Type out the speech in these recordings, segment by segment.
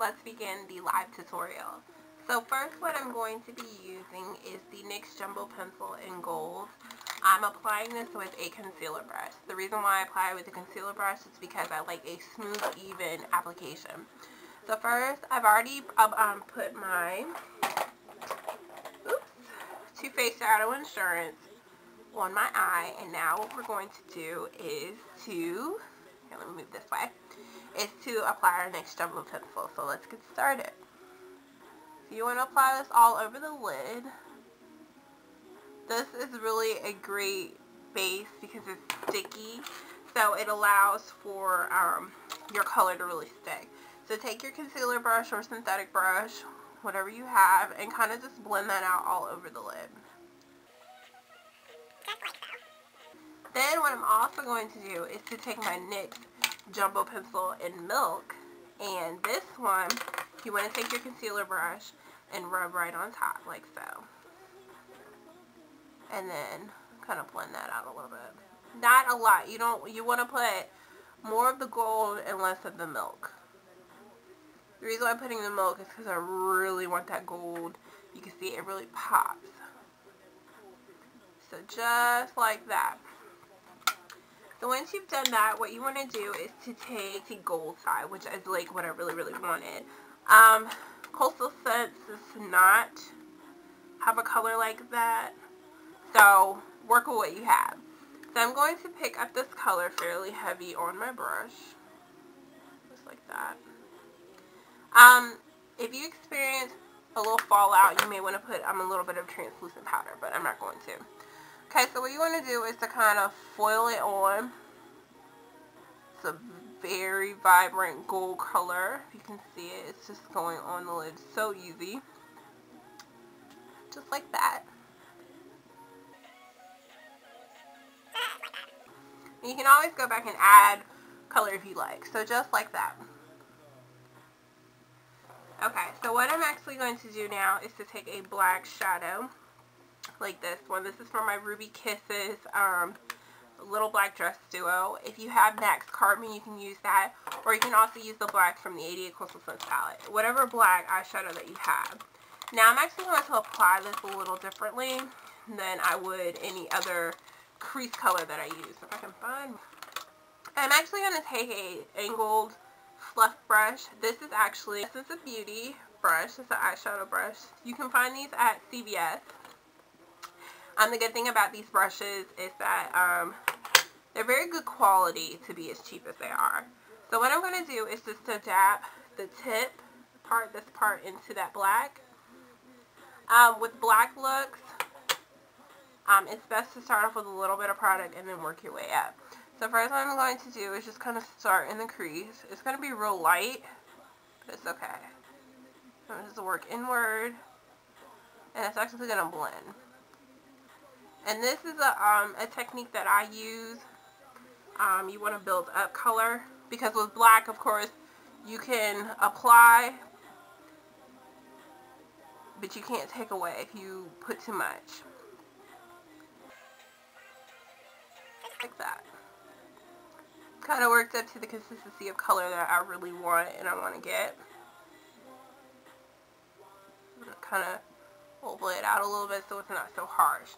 Let's begin the live tutorial. So first, what I'm going to be using is the NYX Jumbo Pencil in Gold. I'm applying this with a concealer brush. The reason why I apply it with a concealer brush is because I like a smooth, even application. So first, I've already put my Too Faced Shadow Insurance on my eye, and now what we're going to do is to, here, let me move this way, is to apply our NYX Jumbo Pencil. So let's get started. So you want to apply this all over the lid. This is really a great base because it's sticky, so it allows for your color to really stick. So take your concealer brush or synthetic brush, whatever you have, and kind of just blend that out all over the lid. Then what I'm also going to do is to take my NYX Jumbo Pencil in Milk, and this one, you want to take your concealer brush and rub right on top like so, and then kind of blend that out a little bit. Not a lot. You want to put more of the gold and less of the milk. The reason why I'm putting the milk is because I really want that gold. You can see it really pops. So just like that. So once you've done that, what you want to do is to take the gold side, which is like what I really wanted. Coastal Scents does not have a color like that, so work with what you have. So I'm going to pick up this color fairly heavy on my brush, just like that. If you experience a little fallout, you may want to put a little bit of translucent powder, but I'm not going to. Okay, so what you want to do is to kind of foil it on. It's a very vibrant gold color. If you can see it, it's just going on the lid so easy. Just like that. And you can always go back and add color if you like. So just like that. Okay, so what I'm actually going to do now is to take a black shadow like this one. This is from my Ruby Kisses Little Black Dress Duo. If you have NYX Carbon, you can use that, or you can also use the black from the 88 Coastal Scents palette. Whatever black eyeshadow that you have. Now I'm actually going to apply this a little differently than I would any other crease color that I use. If I can find. I'm actually going to take a angled fluff brush. This is actually Essence of Beauty brush. It's an eyeshadow brush. You can find these at CVS. The good thing about these brushes is that they're very good quality to be as cheap as they are. So what I'm going to do is just to dab the tip part, this part, into that black. With black looks, it's best to start off with a little bit of product and then work your way up. So first what I'm going to do is just kind of start in the crease. It's going to be real light, but it's okay. So I'm just work inward, and it's actually going to blend. And this is a technique that I use. You want to build up color, because with black, of course, you can apply, but you can't take away if you put too much. Like that. Kind of works up to the consistency of color that I really want and I want to get. Kind of oval it out a little bit so it's not so harsh.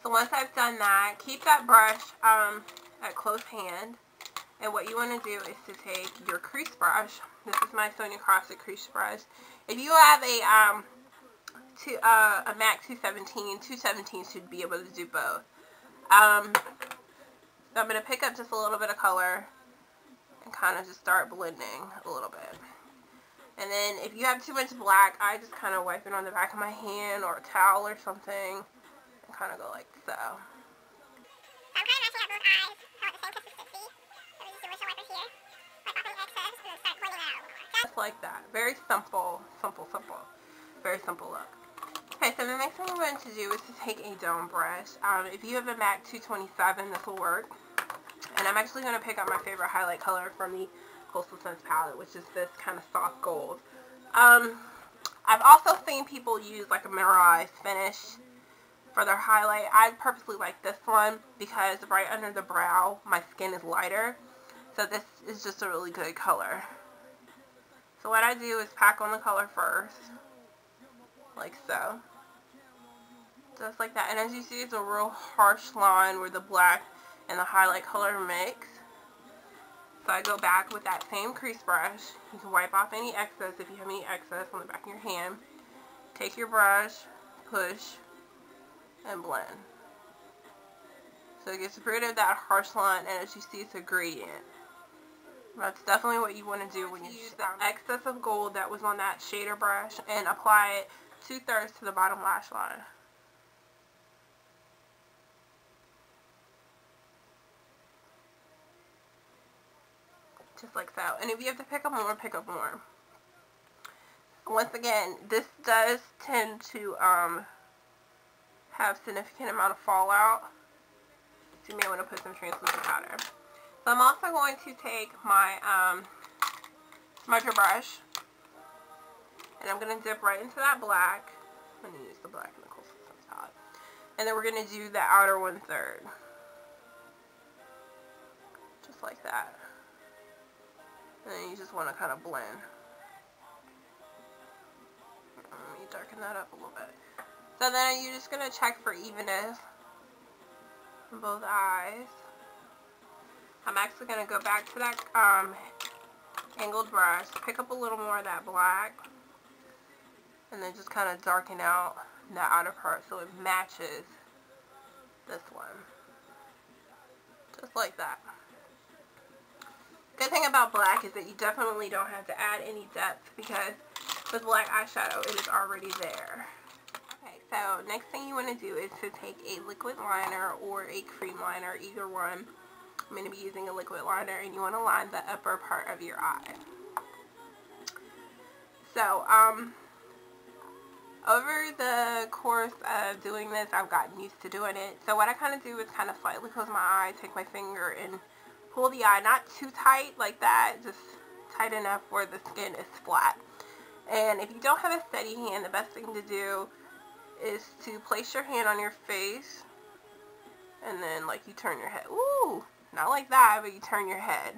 So once I've done that, keep that brush at close hand, and what you want to do is to take your crease brush. This is my Sonia Krawczyk crease brush. If you have a MAC 217, 217 should be able to do both. So I'm going to pick up just a little bit of color and kind of just start blending a little bit. And then if you have too much black, I just kind of wipe it on the back of my hand or a towel or something. Kind of go like so. So I'm kind of matching up both eyes. I want the same consistency. So we just do windshield wiper here. Wipe off any excess and then start blending Just like that. Very simple, very simple look. Okay, so the next thing I'm going to do is to take a dome brush. If you have a MAC 227, this will work. And I'm actually going to pick up my favorite highlight color from the Coastal Scents palette, which is this kind of soft gold. I've also seen people use like a mineralized finish for their highlight. I purposely like this one because right under the brow, my skin is lighter. So this is just a really good color. So what I do is pack on the color first, like so. Just like that. And as you see, it's a real harsh line where the black and the highlight color mix. So I go back with that same crease brush. You can wipe off any excess if you have any excess on the back of your hand. Take your brush, push, and blend. So it gets rid of that harsh line, and as you see, it's a gradient. That's definitely what you want to do when you use the excess of gold that was on that shader brush and apply it 2/3 to the bottom lash line. Just like so. And if you have to pick up more, pick up more. Once again, this does tend to have significant amount of fallout. So you may want to put some translucent powder. So I'm also going to take my smudger brush, and I'm going to dip right into that black. I'm going to use the black in the Coastal Scents palette. And then we're going to do the outer 1/3. Just like that. And then you just want to kind of blend. Let me darken that up a little bit. So then you're just going to check for evenness on both eyes. I'm actually going to go back to that angled brush, pick up a little more of that black, and then just kind of darken out that outer part so it matches this one. Just like that. Good thing about black is that you definitely don't have to add any depth because with black eyeshadow it is already there. Okay, so next thing you want to do is to take a liquid liner or a cream liner, either one. I'm going to be using a liquid liner, and you want to line the upper part of your eye. So, over the course of doing this, I've gotten used to doing it. So what I kind of do is kind of slightly close my eye, take my finger and pull the eye, not too tight like that, just tight enough where the skin is flat. And if you don't have a steady hand, the best thing to do is to place your hand on your face, and then like you turn your head. Ooh! Not like that, but you turn your head.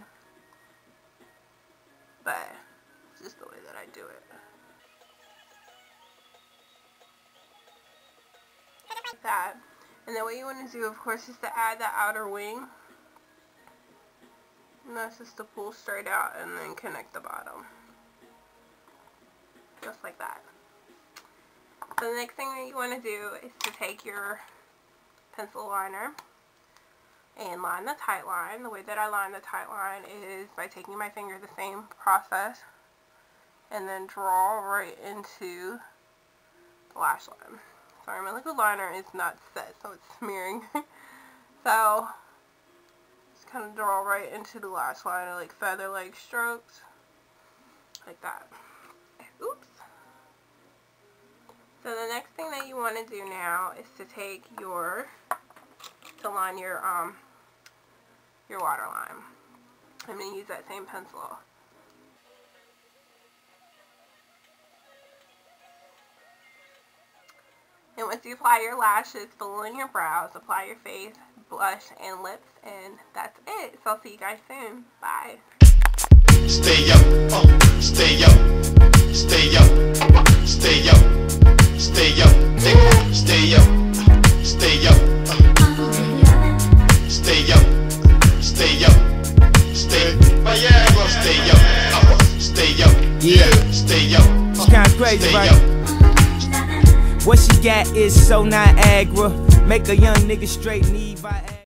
But it's just the way that I do it. Like that. And then what you want to do, of course, is to add that outer wing. And that's just to pull straight out and then connect the bottom. Just like that. So the next thing that you want to do is to take your pencil liner and line the tightline. The way that I line the tightline is by taking my finger, the same process, and then draw right into the lash line. Sorry, my liquid liner is not set, so it's smearing. So, just kind of draw right into the lash line, like feather-like strokes, like that. Oops. So the next thing that you want to do now is to take to line your waterline. I'm going to use that same pencil. And once you apply your lashes, fill in your brows, apply your face, blush, and lips, and that's it. So I'll see you guys soon. Bye. Stay up, stay up, stay up, stay up, stay up, stay up, stay up, stay up, stay up, stay up, stay up, yeah, stay up. It's kinda crazy, right? What she got is so Niagara. Make a young nigga straight need Viagra.